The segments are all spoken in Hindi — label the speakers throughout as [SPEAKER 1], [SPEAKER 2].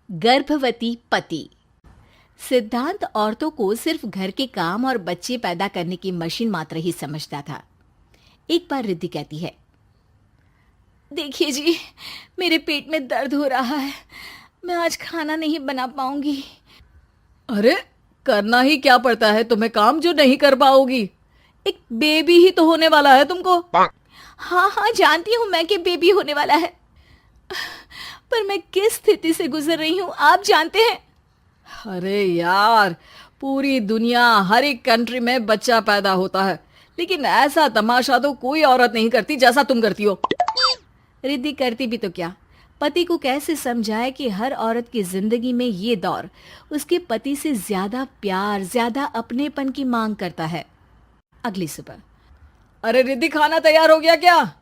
[SPEAKER 1] गर्भवती पति। सिद्धांत औरतों को सिर्फ घर के काम और बच्चे पैदा करने की मशीन मात्र ही समझता था। एक बार रिद्धि कहती है, देखिए जी, मेरे पेट में दर्द हो रहा है, मैं आज खाना नहीं बना पाऊंगी।
[SPEAKER 2] अरे करना ही क्या पड़ता है तुम्हें काम जो नहीं कर पाओगी? एक बेबी ही तो होने वाला है तुमको।
[SPEAKER 1] हाँ हाँ, जानती हूँ मैं कि बेबी होने वाला है, पर मैं किस स्थिति से गुजर रही हूँ आप जानते हैं।
[SPEAKER 2] अरे यार, पूरी दुनिया हर एक कंट्री में बच्चा पैदा होता है, लेकिन ऐसा तमाशा तो कोई औरत नहीं करती जैसा तुम करती हो।
[SPEAKER 1] रिद्धि करती भी तो क्या, पति को कैसे समझाए कि हर औरत की जिंदगी में ये दौर उसके पति से ज्यादा प्यार, ज्यादा अपनेपन की मांग करता है। अगली सुबह,
[SPEAKER 2] अरे रिद्धि, खाना तैयार हो गया क्या?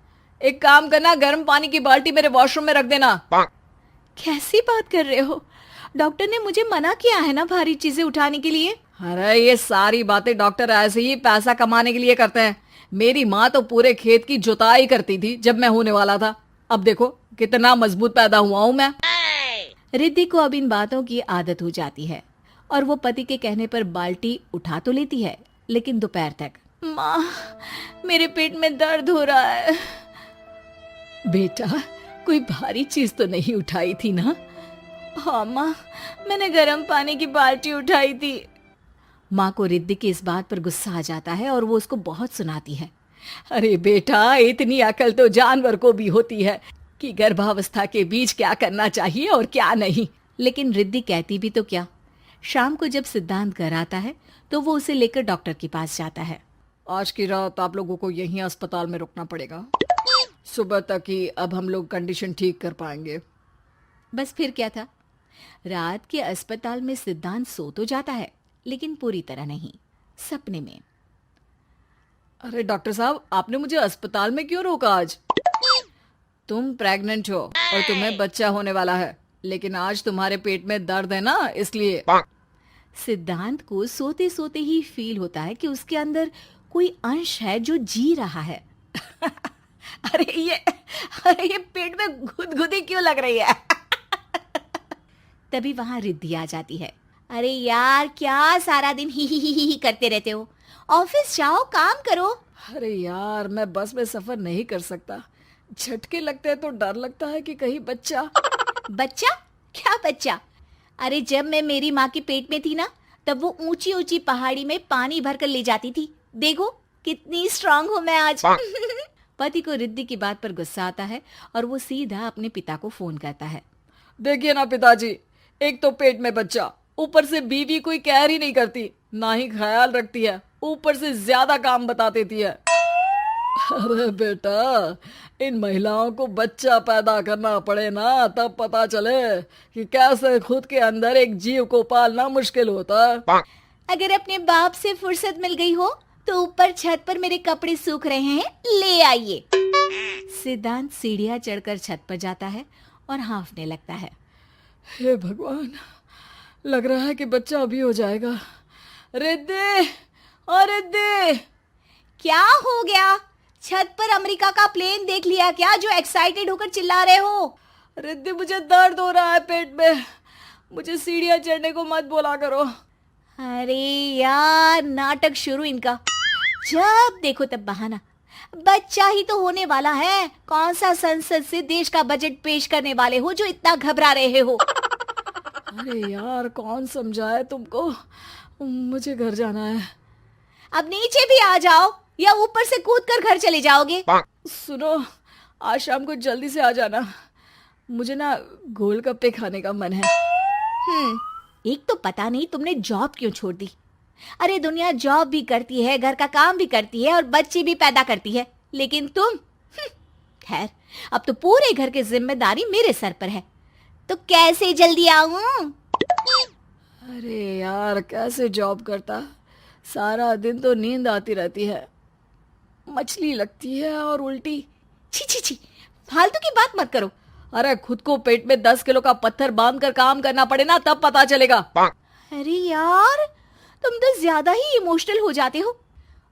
[SPEAKER 2] एक काम करना, गर्म पानी की बाल्टी मेरे वॉशरूम में रख देना।
[SPEAKER 1] कैसी बात कर रहे हो? डॉक्टर ने मुझे मना किया है ना भारी चीजें उठाने के लिए।
[SPEAKER 2] अरे ये सारी बातें डॉक्टर ऐसे ही पैसा कमाने के लिए करते हैं। मेरी माँ तो पूरे खेत की जुताई करती थी जब मैं होने वाला था। अब देखो कितना मजबूत पैदा हुआ हूं मैं।
[SPEAKER 1] रिद्धि को अब इन बातों की आदत हो जाती है और वो पति के कहने पर बाल्टी उठा तो लेती है, लेकिन दोपहर तक, माँ मेरे पेट में दर्द हो रहा है।
[SPEAKER 2] बेटा, कोई भारी चीज तो नहीं उठाई थी ना?
[SPEAKER 1] हाँ माँ, मैंने गर्म पानी की बाल्टी उठाई थी। माँ को रिद्धि की इस बात पर गुस्सा आ जाता है और वो उसको बहुत सुनाती है।
[SPEAKER 2] अरे बेटा, इतनी अकल तो जानवर को भी होती है कि गर्भावस्था के बीच क्या करना चाहिए और क्या नहीं।
[SPEAKER 1] लेकिन रिद्धि कहती भी तो क्या। शाम को जब सिद्धांत घर आता है तो वो उसे लेकर डॉक्टर के पास जाता है।
[SPEAKER 2] आज की रात आप लोगों को यहीं अस्पताल में रुकना पड़ेगा, सुबह तक ही अब हम लोग कंडीशन ठीक कर पाएंगे।
[SPEAKER 1] बस फिर क्या था, रात के अस्पताल में सिद्धांत सो तो जाता है, लेकिन पूरी तरह नहीं, सपने में।
[SPEAKER 2] अरे डॉक्टर साहब, आपने मुझे अस्पताल में क्यों रोका आज? तुम प्रेग्नेंट हो और तुम्हें बच्चा होने वाला है, लेकिन आज तुम्हारे पेट में दर्द है ना, इसलिए।
[SPEAKER 1] सिद्धांत को सोते सोते ही फील होता है कि उसके अंदर कोई अंश है जो जी रहा है।
[SPEAKER 2] अरे ये पेट में गुदगुदी क्यों लग रही है?
[SPEAKER 1] तभी वहां रिद्धि आ जाती है। अरे यार, क्या सारा दिन ही करते रहते हो, ऑफिस जाओ, काम करो।
[SPEAKER 2] अरे यार, मैं बस में सफर नहीं कर सकता, झटके लगते हैं तो डर लगता है कि कहीं बच्चा।
[SPEAKER 1] बच्चा? क्या बच्चा? अरे जब मैं मेरी माँ के पेट में थी ना, तब वो ऊंची ऊंची पहाड़ी में पानी भर कर ले जाती थी। देखो कितनी स्ट्रांग हूँ मैं आज। पति को रिद्धि की बात पर गुस्सा आता है और वो सीधा अपने पिता को फोन करता है।
[SPEAKER 2] देखिए ना पिताजी, एक तो पेट में बच्चा, ऊपर से बीवी कोई केयर ही नहीं करती, ना ही ख्याल रखती है, ऊपर से ज्यादा काम बता देती है। अरे बेटा, इन महिलाओं को बच्चा पैदा करना पड़े ना, तब पता चले कि कैसे खुद के अंदर एक जीव को पालना मुश्किल होता है।
[SPEAKER 1] अगर अपने बाप से फुर्सत मिल गई हो तो ऊपर छत पर मेरे कपड़े सूख रहे हैं, ले आइए। सिद्धांत सीढ़ियां चढ़कर छत पर जाता है और हाँफने लगता है।
[SPEAKER 2] हे भगवान, लग रहा है कि बच्चा अभी हो जाएगा। रिद्धि, और रिद्धि।
[SPEAKER 1] क्या हो गया? छत पर अमेरिका का प्लेन देख लिया क्या जो एक्साइटेड होकर चिल्ला रहे हो?
[SPEAKER 2] रिद्धि, मुझे दर्द हो रहा है पेट में, मुझे सीढ़ियां चढ़ने को मत बोला करो।
[SPEAKER 1] अरे यार, नाटक शुरू इनका, जब देखो तब बहाना। बच्चा ही तो होने वाला है, कौन सा संसद से देश का बजट पेश करने वाले हो जो इतना घबरा रहे हो?
[SPEAKER 2] अरे यार, कौन समझाए तुमको, मुझे घर जाना है।
[SPEAKER 1] अब नीचे भी आ जाओ या ऊपर से कूद कर घर चले जाओगे?
[SPEAKER 2] सुनो, आज शाम को जल्दी से आ जाना, मुझे ना गोलगप्पे खाने का मन है।
[SPEAKER 1] एक तो पता नहीं तुमने जॉब क्यों छोड़ दी। अरे दुनिया जॉब भी करती है, घर का काम भी करती है और बच्चे भी पैदा करती है, लेकिन तुम, खैर अब तो पूरे घर की जिम्मेदारी मेरे सर पर है, तो कैसे जल्दी आऊं?
[SPEAKER 2] अरे यार, कैसे जॉब करता, सारा दिन तो नींद आती रहती है, मछली लगती है और उल्टी।
[SPEAKER 1] छी छी छी, फालतू की बात मत करो।
[SPEAKER 2] अरे खुद को पेट में 10 किलो का पत्थर बांध कर काम करना पड़े ना, तब पता चलेगा।
[SPEAKER 1] अरे यार, तुम तो ज्यादा ही इमोशनल हो जाते हो।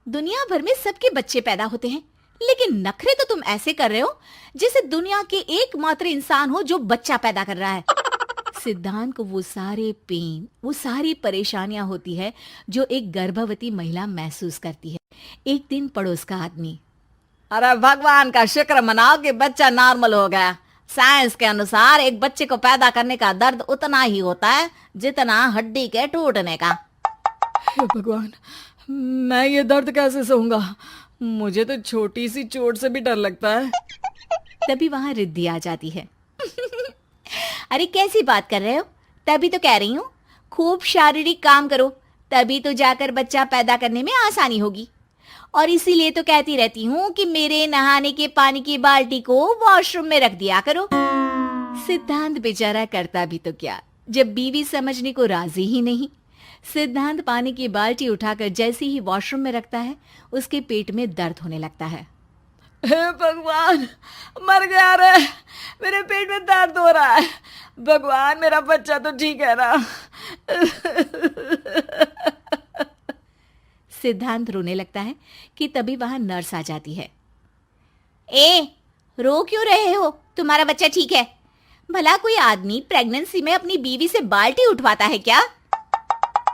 [SPEAKER 1] दुनिया भर में सबके बच्चे पैदा होते हैं, लेकिन नखरे तो तुम ऐसे कर रहे हो जैसे दुनिया के एकमात्र इंसान हो जो बच्चा पैदा कर रहा है। सिद्धांत को वो सारे पेन, वो सारी परेशानियां होती है जो एक गर्भवती महिला महसूस करती है। एक दिन पड़ोस का आदमी,
[SPEAKER 2] अरे भगवान का शुक्र मनाओ कि बच्चा नॉर्मल हो गया। साइंस के अनुसार एक बच्चे को पैदा करने का दर्द उतना ही होता है जितना हड्डी के टूटने का।
[SPEAKER 3] हे भगवान, मैं ये दर्द कैसे सहूंगा? मुझे तो छोटी सी चोट से भी डर लगता है।
[SPEAKER 1] तभी वहां रिद्धि आ जाती है। अरे कैसी बात कर रहे हो? तभी तो कह रही हूँ, खूब शारीरिक काम करो, तभी तो जाकर बच्चा पैदा करने में आसानी होगी। और इसीलिए तो कहती रहती हूँ कि मेरे नहाने के पानी की बाल्टी को वॉशरूम में रख दिया करो। सिद्धांत बेचारा करता भी तो क्या, जब बीवी समझने को राजी ही नहीं। सिद्धांत पानी की बाल्टी उठाकर जैसे ही वॉशरूम में रखता है, उसके पेट में दर्द होने लगता है।
[SPEAKER 2] हे भगवान, मर गया रे, मेरे पेट में दर्द हो रहा है। भगवान, मेरा बच्चा तो ठीक है ना?
[SPEAKER 1] सिद्धांत रोने लगता है कि तभी वहां नर्स आ जाती है। ए, रो क्यों रहे हो? तुम्हारा बच्चा ठीक है। भला कोई आदमी प्रेगनेंसी में अपनी बीवी से बाल्टी उठवाता है क्या?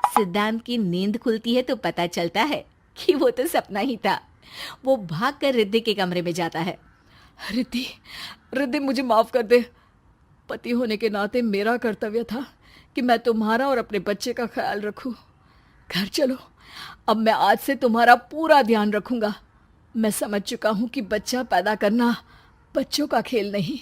[SPEAKER 1] सिद्धांत की नींद खुलती है तो पता चलता है कि वो तो सपना ही था। वो भागकर रिद्धि के कमरे में जाता है।
[SPEAKER 3] रिद्धि, रिद्धि, मुझे माफ कर दे। पति होने के नाते मेरा कर्तव्य था कि मैं तुम्हारा और अपने बच्चे का ख्याल रखूं। घर चलो, अब मैं आज से तुम्हारा पूरा ध्यान रखूंगा। मैं समझ चुका हूं कि बच्चा पैदा करना बच्चों का खेल नहीं।